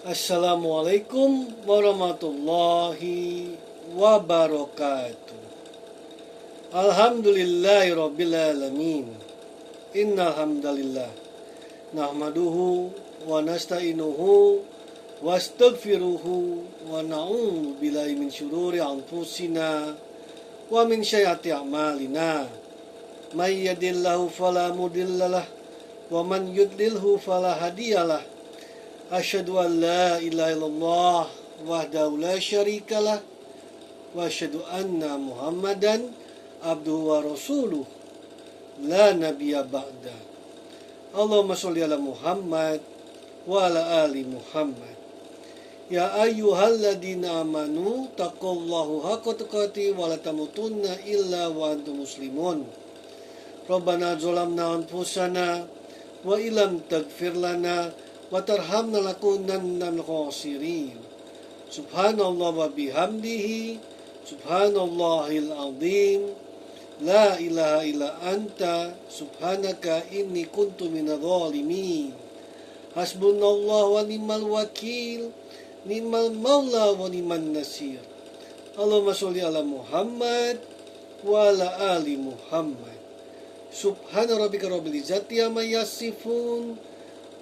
Assalamualaikum warahmatullahi wabarakatuh. Alhamdulillahirrabbilalamin. Innal hamdalillah nahmaduhu wa nasta'inuhu wa astaghfiruhu wa na'udzu billahi min syururi anfusina wa min sayyiati a'malina. May yahdihillahu fala mudhillalah wa man yudlilhu fala hadiyalah. Asyhadu an la ilaha illallah wahdahu la syarikalah wa asyhadu anna Muhammadan abduhu wa rasuluh la nabiyya ba'da. Allahumma sholli ala Muhammad wa ala ali Muhammad. Ya ayyuhalladzina amanu taqullaha haqqa tuqatih wa la tamutunna illa wa antum muslimun. Rabbana zalamna anfusana wa illam taghfir lana wa tarhamna lakunanna minal khasirin. Subhanallah wa bihamdihi subhanallahil azim. La ilaha illa anta subhanaka inni kuntu minadh dhalimin. Hasbunallah wa ni'mal wakil, ni'mal maula wa ni'man nasir. Allahumma sholli ala Muhammad wa ala ali Muhammad. Subhana rabbika rabbil izzati amma yasifun,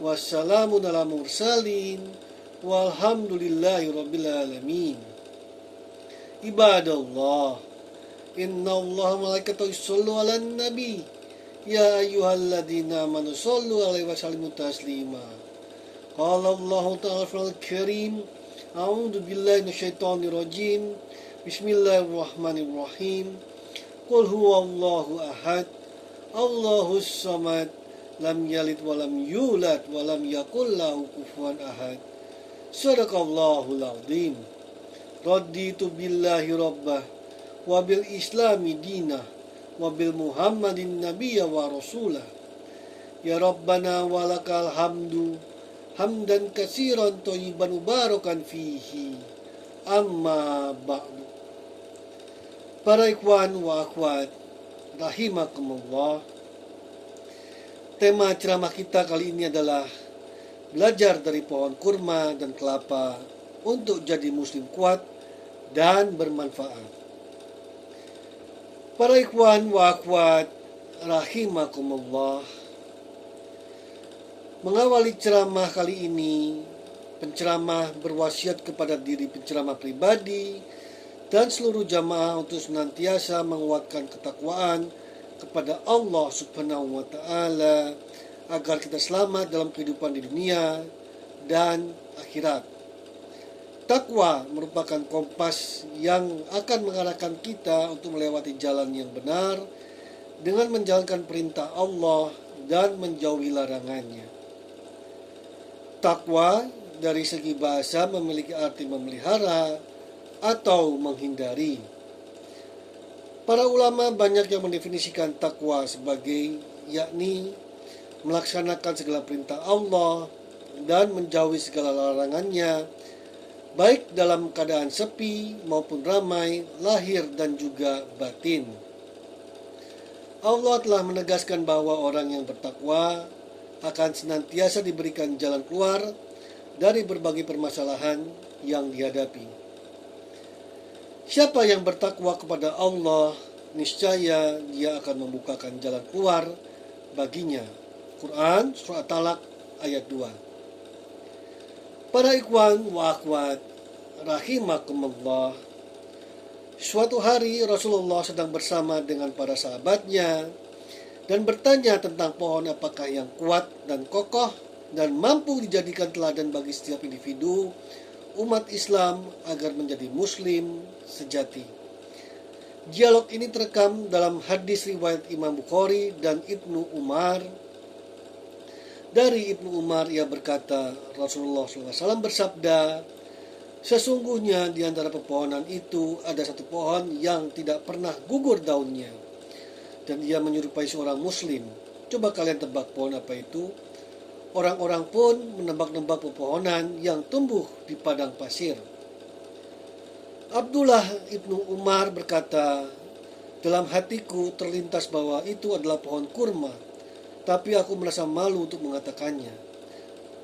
wassalamun ala mursalin, walhamdulillahi rabbil alamin. Ibadallah, inna Allah malaikatahu yusallu ala nabi. Ya ayyuhalladzina amanu sallu alaihi wa sallimu taslima. Qala Allah ta'ala fil karim, a'udzu billahi minasyaitonir rajim. Bismillahirrahmanirrahim. Qul huwallahu ahad, Allahus samad, lam yalid walam yulad walam yakul lahu kufuwan ahad. Sadaqallahul azim. Raditu billahi rabbah wa bil islami dinah wa bil muhammadin nabiyya wa rasulah. Ya Rabbana walakal hamdu hamdan katsiran thayyiban mubarakan fihi. Amma ba'du. Para ikhwan wa akhwat rahimakumullah. Tema ceramah kita kali ini adalah belajar dari pohon kurma dan kelapa untuk jadi muslim kuat dan bermanfaat. Para ikhwan wa akhwat rahimakumullah. Mengawali ceramah kali ini, penceramah berwasiat kepada diri penceramah pribadi dan seluruh jamaah untuk senantiasa menguatkan ketakwaan kepada Allah Subhanahu wa ta'ala agar kita selamat dalam kehidupan di dunia dan akhirat. Takwa merupakan kompas yang akan mengarahkan kita untuk melewati jalan yang benar dengan menjalankan perintah Allah dan menjauhi larangannya. Takwa dari segi bahasa memiliki arti memelihara atau menghindari. Para ulama banyak yang mendefinisikan takwa sebagai yakni melaksanakan segala perintah Allah dan menjauhi segala larangannya, baik dalam keadaan sepi maupun ramai, lahir dan juga batin. Allah telah menegaskan bahwa orang yang bertakwa akan senantiasa diberikan jalan keluar dari berbagai permasalahan yang dihadapi. Siapa yang bertakwa kepada Allah, niscaya dia akan membukakan jalan keluar baginya. Quran Surah At-Talaq ayat 2. Para ikhwan wa akhwat rahimakumullah. Suatu hari Rasulullah sedang bersama dengan para sahabatnya dan bertanya tentang pohon apakah yang kuat dan kokoh dan mampu dijadikan teladan bagi setiap individu umat Islam agar menjadi muslim sejati. Dialog ini terekam dalam hadis riwayat Imam Bukhari dan Ibnu Umar. Dari Ibnu Umar ia berkata, Rasulullah SAW bersabda, sesungguhnya di antara pepohonan itu ada satu pohon yang tidak pernah gugur daunnya, dan ia menyerupai seorang muslim. Coba kalian tebak pohon apa itu? Orang-orang pun menebak-nebak pepohonan yang tumbuh di padang pasir. Abdullah ibnu Umar berkata, dalam hatiku terlintas bahwa itu adalah pohon kurma, tapi aku merasa malu untuk mengatakannya.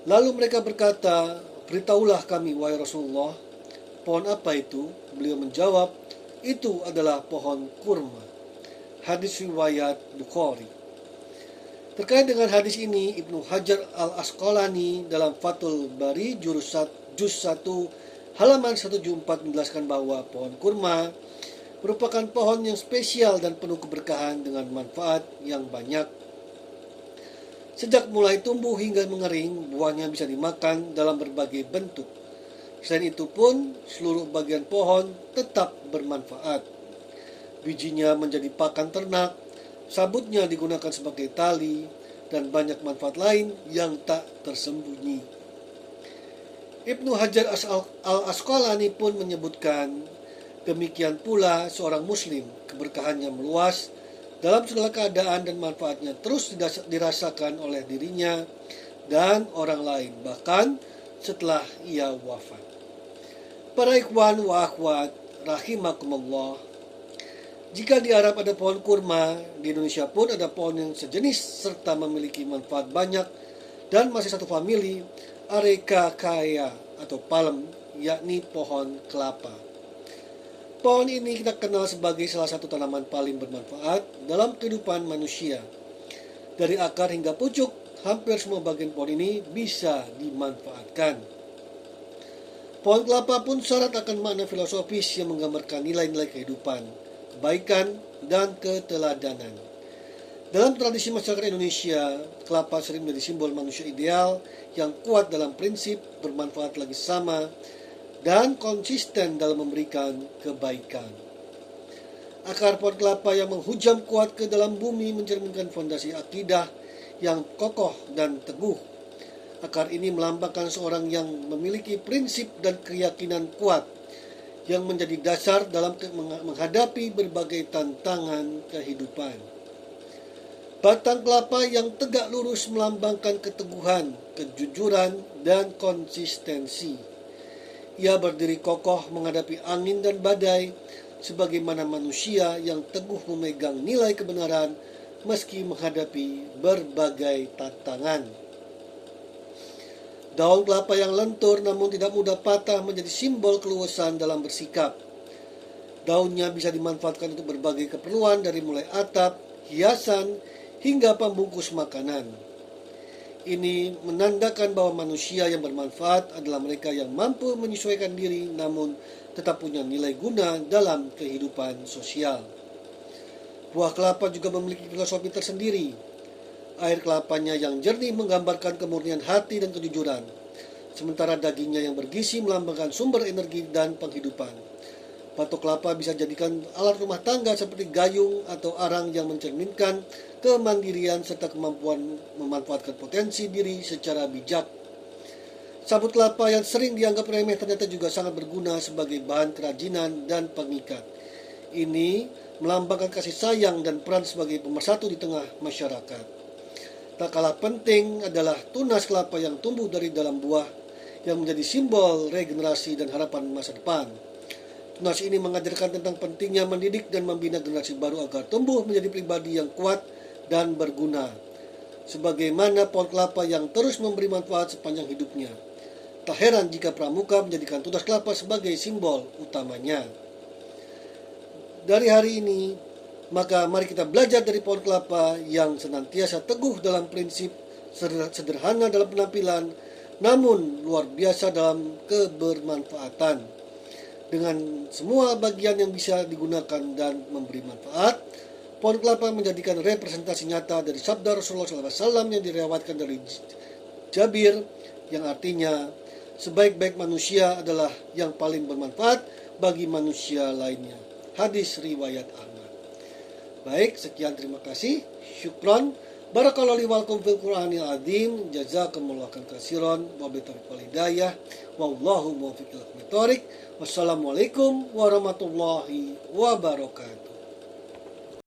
Lalu mereka berkata, "Beritahulah kami, wahai Rasulullah, pohon apa itu?" Beliau menjawab, "Itu adalah pohon kurma." Hadis riwayat Bukhari. Terkait dengan hadis ini, Ibnu Hajar al-Asqalani dalam Fathul Bari juz 1 halaman 174 menjelaskan bahwa pohon kurma merupakan pohon yang spesial dan penuh keberkahan dengan manfaat yang banyak. Sejak mulai tumbuh hingga mengering, buahnya bisa dimakan dalam berbagai bentuk. Selain itu pun, seluruh bagian pohon tetap bermanfaat. Bijinya menjadi pakan ternak, sabutnya digunakan sebagai tali, dan banyak manfaat lain yang tak tersembunyi. Ibnu Hajar al-Asqalani pun menyebutkan, demikian pula seorang muslim, keberkahannya meluas dalam segala keadaan dan manfaatnya terus dirasakan oleh dirinya dan orang lain, bahkan setelah ia wafat. Para ikhwan wa akhwat rahimakumullah, jika di Arab ada pohon kurma, di Indonesia pun ada pohon yang sejenis serta memiliki manfaat banyak dan masih satu famili, Arecaceae atau palem, yakni pohon kelapa. Pohon ini kita kenal sebagai salah satu tanaman paling bermanfaat dalam kehidupan manusia. Dari akar hingga pucuk, hampir semua bagian pohon ini bisa dimanfaatkan. Pohon kelapa pun syarat akan makna filosofis yang menggambarkan nilai-nilai kehidupan, kebaikan, dan keteladanan. Dalam tradisi masyarakat Indonesia, kelapa sering menjadi simbol manusia ideal yang kuat dalam prinsip, bermanfaat lagi sama, dan konsisten dalam memberikan kebaikan. Akar pohon kelapa yang menghujam kuat ke dalam bumi mencerminkan fondasi akidah yang kokoh dan teguh. Akar ini melambangkan seorang yang memiliki prinsip dan keyakinan kuat yang menjadi dasar dalam menghadapi berbagai tantangan kehidupan. Batang kelapa yang tegak lurus melambangkan keteguhan, kejujuran, dan konsistensi. Ia berdiri kokoh menghadapi angin dan badai, sebagaimana manusia yang teguh memegang nilai kebenaran meski menghadapi berbagai tantangan. Daun kelapa yang lentur namun tidak mudah patah menjadi simbol keluasan dalam bersikap. Daunnya bisa dimanfaatkan untuk berbagai keperluan dari mulai atap, hiasan, hingga pembungkus makanan. Ini menandakan bahwa manusia yang bermanfaat adalah mereka yang mampu menyesuaikan diri namun tetap punya nilai guna dalam kehidupan sosial. Buah kelapa juga memiliki filosofi tersendiri. Air kelapanya yang jernih menggambarkan kemurnian hati dan kejujuran, sementara dagingnya yang bergizi melambangkan sumber energi dan penghidupan. Batok kelapa bisa dijadikan alat rumah tangga seperti gayung atau arang yang mencerminkan kemandirian serta kemampuan memanfaatkan potensi diri secara bijak. Sabut kelapa yang sering dianggap remeh ternyata juga sangat berguna sebagai bahan kerajinan dan pengikat. Ini melambangkan kasih sayang dan peran sebagai pemersatu di tengah masyarakat. Tak kalah penting adalah tunas kelapa yang tumbuh dari dalam buah yang menjadi simbol regenerasi dan harapan masa depan. Tunas ini mengajarkan tentang pentingnya mendidik dan membina generasi baru agar tumbuh menjadi pribadi yang kuat dan berguna, sebagaimana pohon kelapa yang terus memberi manfaat sepanjang hidupnya. Tak heran jika pramuka menjadikan tunas kelapa sebagai simbol utamanya. Dari hari ini, maka mari kita belajar dari pohon kelapa yang senantiasa teguh dalam prinsip, sederhana dalam penampilan, namun luar biasa dalam kebermanfaatan. Dengan semua bagian yang bisa digunakan dan memberi manfaat, pohon kelapa menjadikan representasi nyata dari sabda Rasulullah SAW yang diriwayatkan dari Jabir, yang artinya sebaik-baik manusia adalah yang paling bermanfaat bagi manusia lainnya. Hadis riwayat Ahmad. Baik, sekian, terima kasih. Syukron. Barakallahu li wa lakum fil Qur'anil azim. Jazakumullahu khairan wa bi taufiq wal hidayah. Wallahu muwaffiq ila aqwamit thoriq. Wassalamualaikum warahmatullahi wabarakatuh.